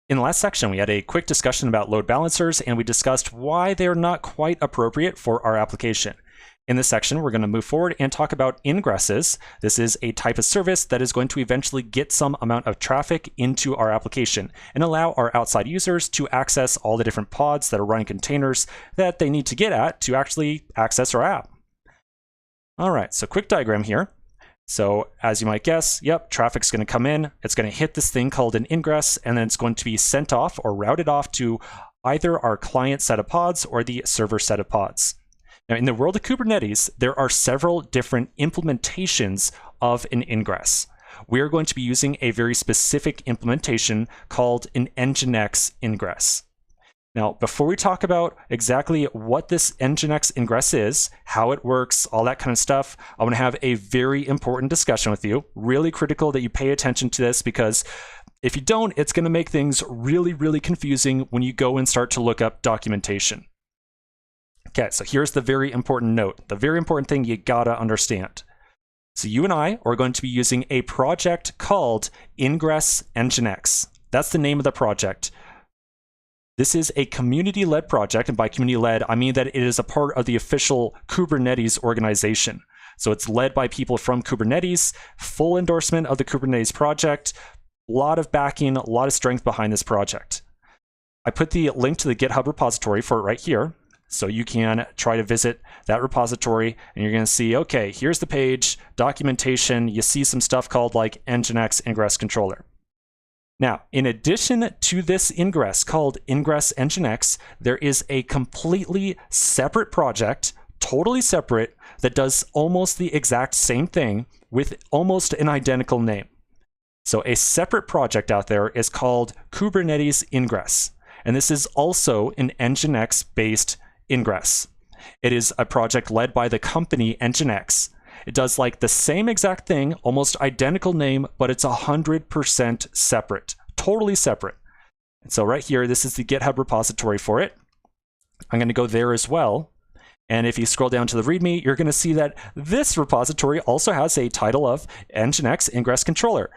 In the last section, we had a quick discussion about load balancers, and we discussed why they're not quite appropriate for our application. In this section, we're going to move forward and talk about ingresses. This is a type of service that is going to eventually get some amount of traffic into our application and allow our outside users to access all the different pods that are running containers that they need to get at to actually access our app. All right, so quick diagram here. So as you might guess, yep, traffic's going to come in, it's going to hit this thing called an ingress, and then it's going to be sent off or routed off to either our client set of pods or the server set of pods. Now, in the world of Kubernetes, there are several different implementations of an ingress. We are going to be using a very specific implementation called an Nginx ingress. Now, before we talk about exactly what this Nginx ingress is, how it works, all that kind of stuff, I want to have a very important discussion with you. Really critical that you pay attention to this, because if you don't, it's going to make things really, really confusing when you go and start to look up documentation. Okay, so here's the very important note, the very important thing you gotta understand. So you and I are going to be using a project called Ingress Nginx. That's the name of the project. This is a community-led project, and by community-led, I mean that it is a part of the official Kubernetes organization. So it's led by people from Kubernetes, full endorsement of the Kubernetes project, a lot of backing, a lot of strength behind this project. I put the link to the GitHub repository for it right here, so you can try to visit that repository, and you're going to see, okay, here's the page, documentation, you see some stuff called like Nginx Ingress Controller. Now, in addition to this ingress called Ingress Nginx, there is a completely separate project, totally separate, that does almost the exact same thing with almost an identical name. So a separate project out there is called Kubernetes Ingress, and this is also an Nginx-based ingress. It is a project led by the company Nginx. It does like the same exact thing, almost identical name, but it's 100% separate, totally separate. And so right here, this is the GitHub repository for it. I'm going to go there as well. And if you scroll down to the README, you're going to see that this repository also has a title of Nginx Ingress Controller.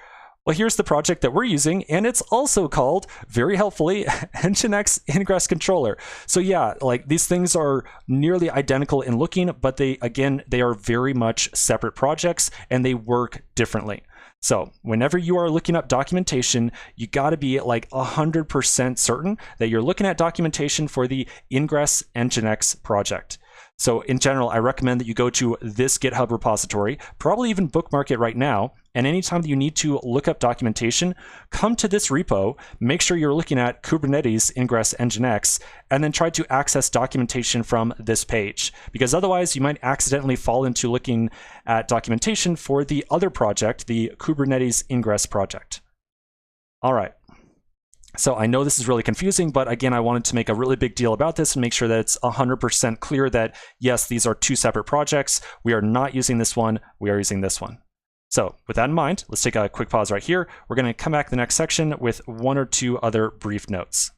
Well, here's the project that we're using, and it's also called, very helpfully, Nginx Ingress Controller. So yeah, like these things are nearly identical in looking, but they are very much separate projects, and they work differently. So whenever you are looking up documentation, you got to be like 100% certain that you're looking at documentation for the Ingress Nginx project. So in general, I recommend that you go to this GitHub repository, probably even bookmark it right now. And anytime that you need to look up documentation, come to this repo, make sure you're looking at Kubernetes Ingress Nginx, and then try to access documentation from this page. Because otherwise, you might accidentally fall into looking at documentation for the other project, the Kubernetes Ingress project. All right. So I know this is really confusing, but again, I wanted to make a really big deal about this and make sure that it's 100% clear that, yes, these are two separate projects. We are not using this one. We are using this one. So with that in mind, let's take a quick pause right here. We're going to come back to the next section with one or two other brief notes.